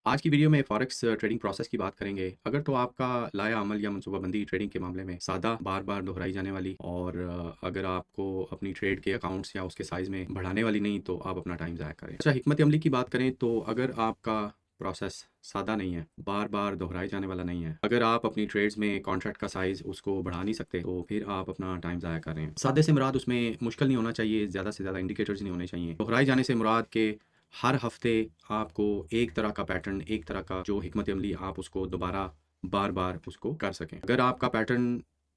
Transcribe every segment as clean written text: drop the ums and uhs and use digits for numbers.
आज की वीडियो में फॉरेक्स ट्रेडिंग प्रोसेस की बात करेंगे। अगर तो आपका लाया अमल या मनसूबाबंदी ट्रेडिंग के मामले में सादा, बार-बार दोहराई जाने वाली और अगर आपको अपनी ट्रेड के अकाउंट्स या उसके साइज़ में बढ़ाने वाली नहीं, तो आप अपना टाइम ज़ाया करें। अच्छा, हिकमत अमली की बात करें तो अगर आपका प्रोसेस सादा नहीं है, बार-बार दोहराए जाने वाला नहीं है, अगर आप अपनी ट्रेड्स में कॉन्ट्रैक्ट का साइज़ उसको बढ़ा नहीं सकते, तो फिर आप अपना टाइम ज़ाया कर रहे हैं। सादे से मुराद उसमें मुश्किल नहीं होना चाहिए, ज़्यादा से ज़्यादा इंडिकेटर्स नहीं होने चाहिए। दोहराए जाने से मुराद के हर हफ्ते आपको एक तरह का पैटर्न, एक तरह का जो हिकमत अमली आप उसको दोबारा बार-बार उसको कर सकें। अगर आपका पैटर्न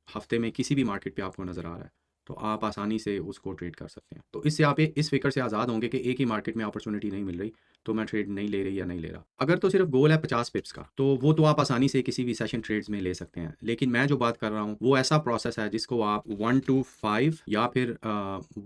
हफ्ते में किसी भी मार्केट पे आपको नज़र आ रहा है, तो आप आसानी से उसको ट्रेड कर सकते हैं। तो इससे आप इस फ़िक्र से आज़ाद होंगे कि एक ही मार्केट में अपॉर्च्युनिटी नहीं मिल रही, तो मैं ट्रेड नहीं ले रही या नहीं ले रहा। अगर तो सिर्फ़ गोल है 50 पिप्स का, तो वो तो आप आसानी से किसी भी सेशन ट्रेड्स में ले सकते हैं। लेकिन मैं जो बात कर रहा हूँ, वो ऐसा प्रोसेस है जिसको आप 1 टू 5 या फिर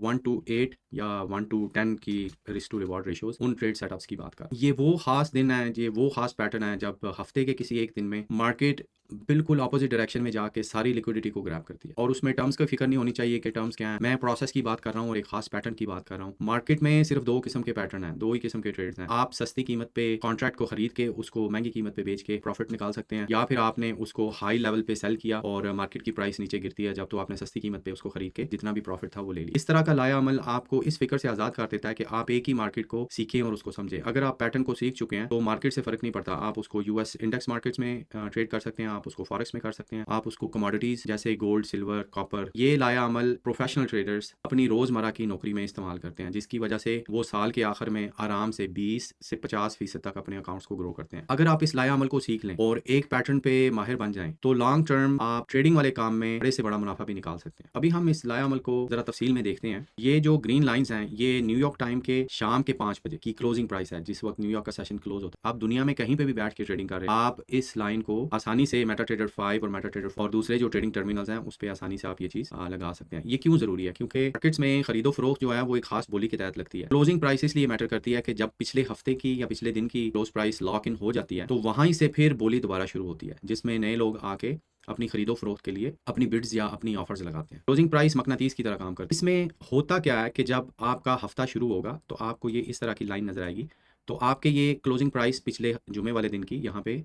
1 टू 8 या 1 टू 10 की रिस्क टू रिवॉर्ड रेशियोज़, उन ट्रेड सेटअप्स की बात कर। ये वो ख़ास दिन है, ये वो ख़ास पैटर्न है जब हफ़्ते के किसी एक दिन में मार्केट बिल्कुल अपोज़िट डायरेक्शन में जाके सारी लिक्विडिटी को ग्रैब करती है और उसमें टर्म्स की फ़िक्र नहीं होनी चाहिए कि टर्म्स क्या हैं। मैं प्रोसेस की बात कर रहा हूँ और एक ख़ास पैटर्न की बात कर रहा हूँ। मार्केट में सिर्फ़ 2 किस्म के पैटर्न हैं, 2 ही किस्म के ट्रेड्स हैं। आप सस्ती कीमत पे कॉन्ट्रैक्ट को खरीद के उसको महंगी कीमत पे बेच के प्रॉफ़िट निकाल सकते हैं, या फिर आपने उसको हाई लेवल पे सेल किया और मार्केट की प्राइस नीचे गिरती है जब, तो आपने सस्ती कीमत पे उसको खरीद के जितना भी प्रॉफ़िट था वो ले लिया। इस तरह का लाया अमल आपको इस फ़िक्र से आज़ाद कर देता है कि आप एक ही मार्केट को सीखें और उसको समझें। अगर आप पैटर्न को सीख चुके हैं, तो मार्केट से फ़र्क नहीं पड़ता। आप उसको यूएस इंडेक्स मार्केट्स में ट्रेड कर सकते हैं, आप उसको फॉरेक्स में कर सकते हैं, आप उसको कमोडिटीज़ जैसे गोल्ड, सिल्वर, कॉपर, ये लाया अमल प्रोफ़ेशनल ट्रेडर्स अपनी रोज़मर्रा की नौकरी में इस्तेमाल करते हैं, जिसकी वजह से वो साल के आखिर में आराम से 20 से 50% तक अपने अकाउंट्स को ग्रो करते हैं। अगर आप इस लाया अमल को सीख लें और एक पैटर्न पे माहिर बन जाएँ, तो लॉन्ग टर्म आप ट्रेडिंग वाले काम में बड़े से बड़ा मुनाफ़ा भी निकाल सकते हैं। अभी हम इस लाया अमल को ज़रा तफ़सील में देखते हैं। ये जो ग्रीन लाइन्स हैं, ये न्यूयॉर्क टाइम के शाम के 5 बजे की क्लोजिंग प्राइस है, जिस वक़्त न्यूयॉर्क का सेशन क्लोज़ होता है। आप दुनिया में कहीं पे भी बैठ के ट्रेडिंग कर रहे हैं, आप इस लाइन को आसानी से मेटाट्रेडर 5 और मेटाट्रेडर और दूसरे जो ट्रेडिंग टर्मिनल्स हैं, उस पे आसानी से आप ये चीज़ लगा सकते हैं। ये क्यों ज़रूरी है? क्योंकि मार्केट्स में खरीदो-फरोख्त जो है, वो एक खास बोली के तहत लगती है। क्लोजिंग प्राइस इसलिए मैटर करती है कि जब पिछले हफ्ते की या पिछले दिन की क्लोज़ प्राइस लॉक इन हो जाती है, तो वहीं से फिर बोली दोबारा शुरू होती है, जिसमें नए लोग आके अपनी खरीदो-फरोख्त के लिए अपनी बिड्स या अपनी ऑफर्स लगाते हैं। क्लोजिंग प्राइस मकनातीस की तरह काम करती है। इसमें होता क्या है कि जब आपका हफ्ता शुरू होगा, तो आपको ये इस तरह की लाइन नज़र आएगी। तो आपके ये क्लोजिंग प्राइस पिछले जुमे वाले दिन की यहाँ पे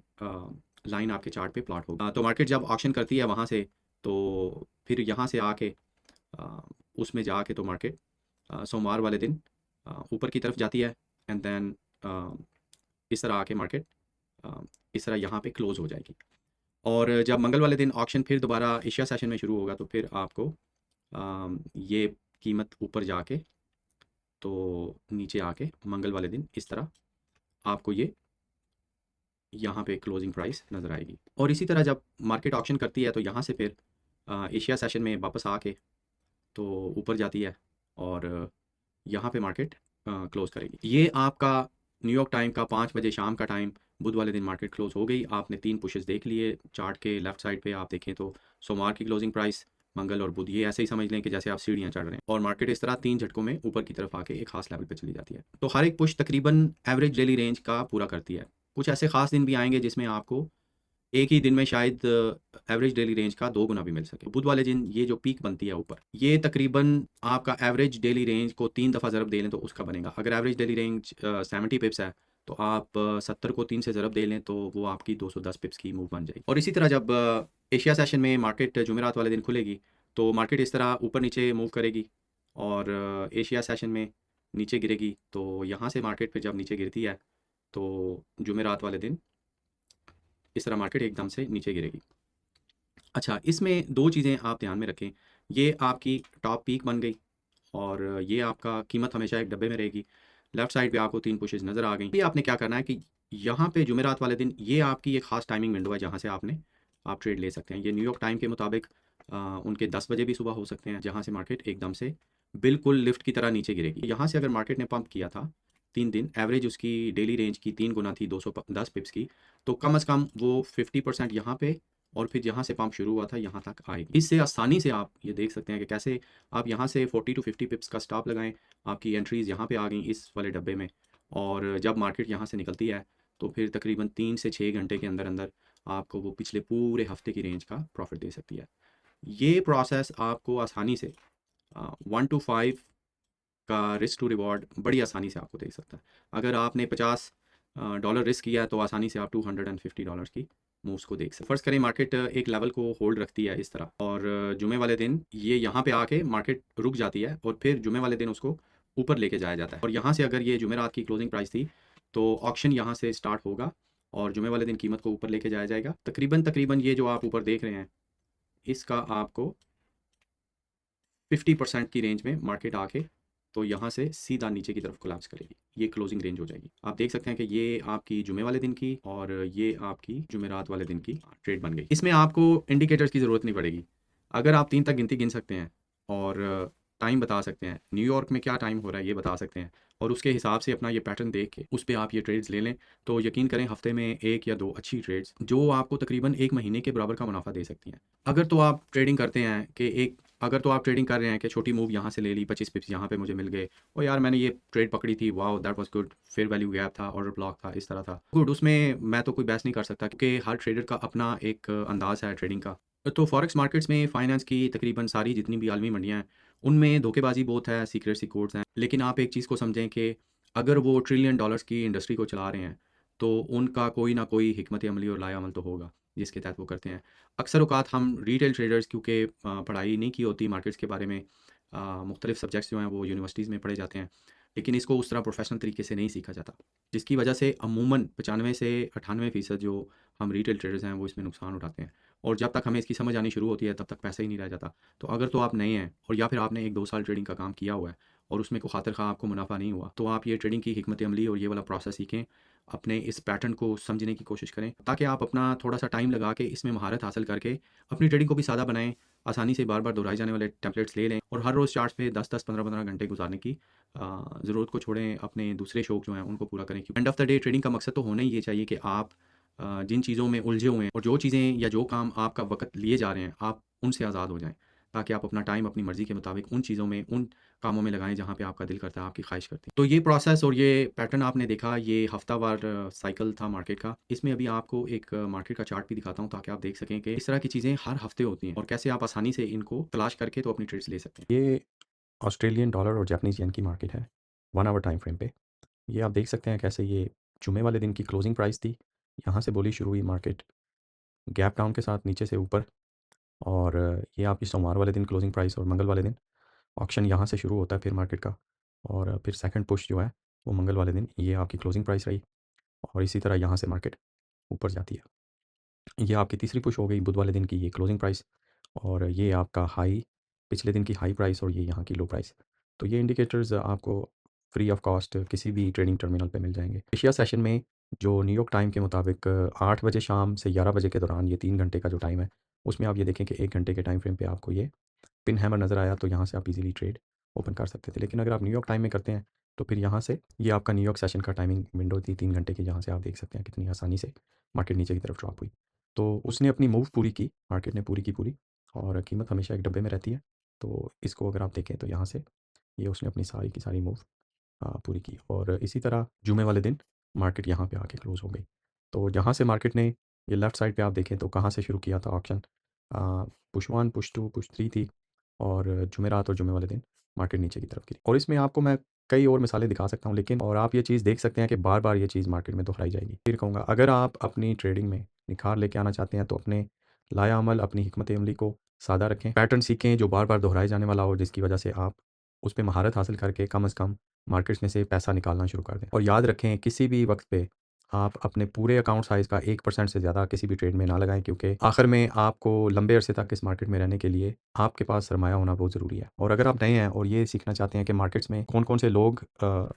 लाइन आपके चार्ट पे प्लॉट होगी। तो मार्केट जब ऑक्शन करती है वहाँ से, तो फिर यहाँ से आके अ, उसमें जाके तो मार्केट सोमवार वाले दिन ऊपर की तरफ जाती है एंड देन इस तरह आके मार्केट अ, इस तरह यहाँ पे क्लोज़ हो जाएगी। और जब मंगल वाले दिन ऑक्शन फिर दोबारा एशिया सेशन में शुरू होगा, तो फिर आपको ये कीमत ऊपर जाके तो नीचे आके मंगल वाले दिन इस तरह आपको ये यहाँ पे क्लोजिंग प्राइस नज़र आएगी। और इसी तरह जब मार्केट ऑक्शन करती है, तो यहाँ से फिर एशिया सेशन में वापस आके तो ऊपर जाती है और यहाँ पे मार्केट क्लोज़ करेगी। ये आपका न्यूयॉर्क टाइम का 5 बजे शाम का टाइम, बुध वाले दिन मार्केट क्लोज़ हो गई। आपने 3 पुशेस देख लिए चार्ट के लेफ्ट साइड पे। आप देखें तो सोमवार की क्लोजिंग प्राइस, मंगल और बुध, ये ऐसे ही समझ लें कि जैसे आप सीढ़ियाँ चढ़ रहे हैं और मार्केट इस तरह 3 झटकों में ऊपर की तरफ आके एक खास लेवल पे चली जाती है। तो हर एक पुश तकरीबन एवरेज डेली रेंज का पूरा करती है। कुछ ऐसे खास दिन भी आएँगे जिसमें आपको एक ही दिन में शायद एवरेज डेली रेंज का 2 गुना भी मिल सके। बुध वाले दिन ये जो पीक बनती है ऊपर, ये तकरीबन आपका एवरेज डेली रेंज को 3 दफ़ा ज़रब दे लें तो उसका बनेगा। अगर एवरेज डेली रेंज 70 पिप्स है, तो आप 70 को 3 से ज़रब दे लें, तो वो आपकी 210 पिप्स की मूव बन जाएगी। और इसी तरह जब एशिया सेशन में मार्केट जुमेरात वाले दिन खुलेगी, तो मार्केट इस तरह ऊपर-नीचे मूव करेगी और एशिया सेशन में नीचे गिरेगी। तो यहाँ से मार्केट फिर जब नीचे गिरती है, तो जुमेरात वाले दिन इस तरह मार्केट एकदम से नीचे गिरेगी। अच्छा, इसमें 2 चीज़ें आप ध्यान में रखें। ये आपकी टॉप पीक बन गई और ये आपका कीमत हमेशा एक डब्बे में रहेगी। लेफ्ट साइड पे आपको 3 पुशेज़ नज़र आ गई। ये आपने क्या करना है कि यहाँ पे जुमेरात वाले दिन ये आपकी एक ख़ास टाइमिंग विंडो है जहाँ से आप ट्रेड ले सकते हैं। ये न्यूयॉर्क टाइम के मुताबिक उनके 10 बजे भी सुबह हो सकते हैं, जहाँ से मार्केट एकदम से बिल्कुल लिफ्ट की तरह नीचे गिरेगी। यहाँ से अगर मार्केट ने पंप किया था 3 दिन, एवरेज उसकी डेली रेंज की 3 गुना थी 210 पिप्स की, तो कम से कम वो 50% यहाँ पे और फिर जहाँ से पंप शुरू हुआ था यहाँ तक आएगी। इससे आसानी से आप ये देख सकते हैं कि कैसे आप यहाँ से 40 टू 50 पिप्स का स्टॉप लगाएँ। आपकी एंट्रीज़ यहाँ पे आ गई इस वाले डब्बे में और जब मार्केट यहाँ से निकलती है, तो फिर तकरीबन 3 से 6 घंटे के अंदर-अंदर आपको वो पिछले पूरे हफ्ते की रेंज का प्रॉफ़िट दे सकती है। ये प्रोसेस आपको आसानी से 1 टू 5 का रिस्क टू रिवॉर्ड बड़ी आसानी से आपको दे सकता है। अगर आपने 50 डॉलर रिस्क किया है तो आसानी से आप $250 की मूव्स को देख सकते हैं। फ़र्ज़ करें मार्केट एक लेवल को होल्ड रखती है इस तरह, और जुमे वाले दिन ये यहाँ पे आके मार्केट रुक जाती है और फिर जुमे वाले दिन उसको ऊपर लेके जाया जाता है, और यहाँ से अगर ये जुमेरात की क्लोजिंग प्राइस थी तो ऑक्शन यहाँ से स्टार्ट होगा और जुमे वाले दिन कीमत को ऊपर लेके जाया जाएगा। तकरीबन ये जो आप ऊपर देख रहे हैं इसका आपको 50% की रेंज में मार्केट आके तो यहाँ से सीधा नीचे की तरफ कोलैप्स करेगी, ये क्लोजिंग रेंज हो जाएगी। आप देख सकते हैं कि ये आपकी जुमे वाले दिन की और ये आपकी जुमेरात वाले दिन की ट्रेड बन गई। इसमें आपको इंडिकेटर्स की ज़रूरत नहीं पड़ेगी। अगर आप 3 तक गिनती गिन सकते हैं और टाइम बता सकते हैं, न्यूयॉर्क में क्या टाइम हो रहा है ये बता सकते हैं, और उसके हिसाब से अपना ये पैटर्न देख के उस पे आप ये ट्रेड्स ले लें, तो यकीन करें हफ्ते में 1 या 2 अच्छी ट्रेड्स जो आपको तकरीबन 1 महीने के बराबर का मुनाफा दे सकती हैं। अगर तो आप ट्रेडिंग करते हैं कि एक अगर तो आप ट्रेडिंग कर रहे हैं कि छोटी मूव यहाँ से ले ली, 25 पिप्स यहाँ पे मुझे मिल गए, और यार मैंने ये ट्रेड पकड़ी थी, wow that was good, fair value gap था, ऑर्डर ब्लॉक था, इस तरह था, गुड, उसमें मैं तो कोई बहस नहीं कर सकता क्योंकि हर ट्रेडर का अपना एक अंदाज़ है ट्रेडिंग का। तो फॉरेक्स मार्केट्स में फाइनेंस की तकरीबन सारी जितनी भी आलमी मंडियाँ हैं, उनमें धोखेबाजी बहुत है, सीक्रेसी कोड्स हैं, लेकिन आप एक चीज़ को समझें कि अगर वो ट्रिलियन डॉलर्स की इंडस्ट्री को चला रहे हैं, तो उनका कोई ना कोई हिकमत अमली और लाया अमल तो होगा, जिसके तहत वो करते हैं। अक्सर औक़ात हम रिटेल ट्रेडर्स क्योंकि पढ़ाई नहीं की होती मार्केट्स के बारे में, मुख्तलिफ सब्जेक्ट्स जो हैं वो यूनिवर्सिटीज़ में पढ़े जाते हैं, लेकिन इसको उस तरह प्रोफेशनल तरीके से नहीं सीखा जाता, जिसकी वजह से अमूमन 95 से 98% जो हम रिटेल ट्रेडर्स हैं वो इसमें नुकसान उठाते हैं, और जब तक हमें इसकी समझ आनी शुरू होती है तब तक पैसा ही नहीं रह जाता। तो अगर तो आप नए हैं और या फिर आपने 1-2 साल ट्रेडिंग का काम किया हुआ है और उसमें कोई खातिर ख़्वाह आपको मुनाफा नहीं हुआ, तो आप ये ट्रेडिंग की हिकमत अमली और ये वाला प्रोसेस सीखें, अपने इस पैटर्न को समझने की कोशिश करें, ताकि आप अपना थोड़ा-सा टाइम लगा के इसमें महारत हासिल करके अपनी ट्रेडिंग को भी सादा बनाएँ, आसानी से बार-बार दोहराए जाने वाले टेम्पलेट्स ले लें और हर रोज़ चार्ट्स पे 10-10, 15-15 घंटे गुज़ारने की ज़रूरत को छोड़ें, अपने दूसरे शौक जो हैं उनको पूरा करें। End of the day trading का मकसद तो होना ही ये चाहिए कि आप जिन चीज़ों में उलझे हुए हैं और जो चीज़ें या जो काम आपका वक़्त लिए जा रहे हैं, आप उनसे आज़ाद हो जाएँ, ताकि आप अपना टाइम अपनी मर्ज़ी के मुताबिक उन चीज़ों में, उन कामों में लगाएँ जहाँ पे आपका दिल करता है, आपकी ख़्वाहिश करती है। तो ये प्रोसेस और ये पैटर्न आपने देखा, ये हफ़्तावार साइकिल था मार्केट का। इसमें अभी आपको एक मार्केट का चार्ट भी दिखाता हूँ ताकि आप देख सकें कि इस तरह की चीज़ें हर हफ़्ते होती हैं और कैसे आप आसानी से इनको तलाश करके तो अपनी ट्रेड्स ले सकते हैं। ये ऑस्ट्रेलियन डॉलर और जापानीज़ येन की मार्केट है, 1 आवर टाइम फ्रेम पे। ये आप देख सकते हैं कैसे ये जुमे वाले दिन की क्लोजिंग प्राइस थी, यहाँ से बोली शुरू हुई मार्केट, गैप डाउन के साथ नीचे से ऊपर, और ये आपकी सोमवार वाले दिन क्लोजिंग प्राइस और मंगल वाले दिन ऑक्शन यहाँ से शुरू होता है फिर मार्केट का, और फिर सेकंड पुश जो है वो मंगल वाले दिन ये आपकी क्लोजिंग प्राइस रही, और इसी तरह यहाँ से मार्केट ऊपर जाती है। ये आपकी तीसरी पुश हो गई बुध वाले दिन की ये क्लोजिंग प्राइस, और ये आपका हाई, पिछले दिन की हाई प्राइस और ये यहाँ की लो प्राइस। तो ये इंडिकेटर्स आपको फ्री ऑफ कॉस्ट किसी भी ट्रेडिंग टर्मिनल पे मिल जाएंगे। एशिया सेशन में जो न्यूयॉर्क टाइम के मुताबिक 8 बजे शाम से 11 बजे के दौरान ये 3 घंटे का जो टाइम है, उसमें आप ये देखें कि 1 घंटे के टाइम फ्रेम पे आपको ये पिन हैमर नज़र आया, तो यहाँ से आप इजीली ट्रेड ओपन कर सकते थे। लेकिन अगर आप न्यूयॉर्क टाइम में करते हैं तो फिर यहाँ से ये आपका न्यूयॉर्क सेशन का टाइमिंग विंडो थी 3 घंटे की, जहाँ से आप देख सकते हैं कितनी आसानी से मार्केट नीचे की तरफ ड्रॉप हुई। तो उसने अपनी मूव पूरी की, मार्केट ने पूरी की पूरी, और कीमत हमेशा एक डब्बे में रहती है। तो इसको अगर आप देखें तो यहाँ से ये उसने अपनी सारी की सारी मूव पूरी की, और इसी तरह जुमे वाले दिन मार्केट यहाँ पे आके क्लोज़ हो गई। तो जहाँ से मार्केट ने ये लेफ़्ट साइड पे आप देखें तो कहाँ से शुरू किया था ऑक्शन, पुश 1, पुश 2, पुश 3 थी, और जुमेरात और जुमे वाले दिन मार्केट नीचे की तरफ गिरी। और इसमें आपको मैं कई और मिसालें दिखा सकता हूँ, लेकिन और आप ये चीज़ देख सकते हैं कि बार-बार ये चीज़ मार्केट में दोहराई जाएगी। फिर कहूँगा, अगर आप अपनी ट्रेडिंग में निखार लेके आना चाहते हैं तो अपने लाया अमल, अपनी हिकमत अमली को सादा रखें, पैटर्न सीखें जो बार-बार दोहराए जाने वाला हो, जिसकी वजह से आप उस पे महारत हासिल करके कम से कम मार्केट्स में से पैसा निकालना शुरू कर दें। और याद रखें, किसी भी वक़्त पे आप अपने पूरे अकाउंट साइज़ का 1% से ज़्यादा किसी भी ट्रेड में ना लगाएँ, क्योंकि आखिर में आपको लंबे अरसे तक इस मार्केट में रहने के लिए आपके पास सरमाया होना बहुत ज़रूरी है। और अगर आप नए हैं और ये सीखना चाहते हैं कि मार्केट्स में कौन-कौन से लोग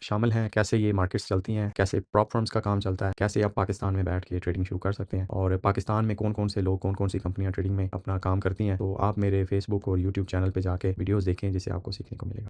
शामिल हैं, कैसे ये मार्केट्स चलती हैं, कैसे प्रॉप फर्म्स का काम चलता है, कैसे आप पाकिस्तान में बैठ के ट्रेडिंग शुरू कर सकते हैं, और पाकिस्तान में कौन-कौन से लोग, कौन-कौन सी कंपनियाँ ट्रेडिंग में अपना काम करती हैं, तो आप मेरे फेसबुक और यूट्यूब चैनल पे जाके वीडियोज़ देखें, जिससे आपको सीखने को मिलेगा।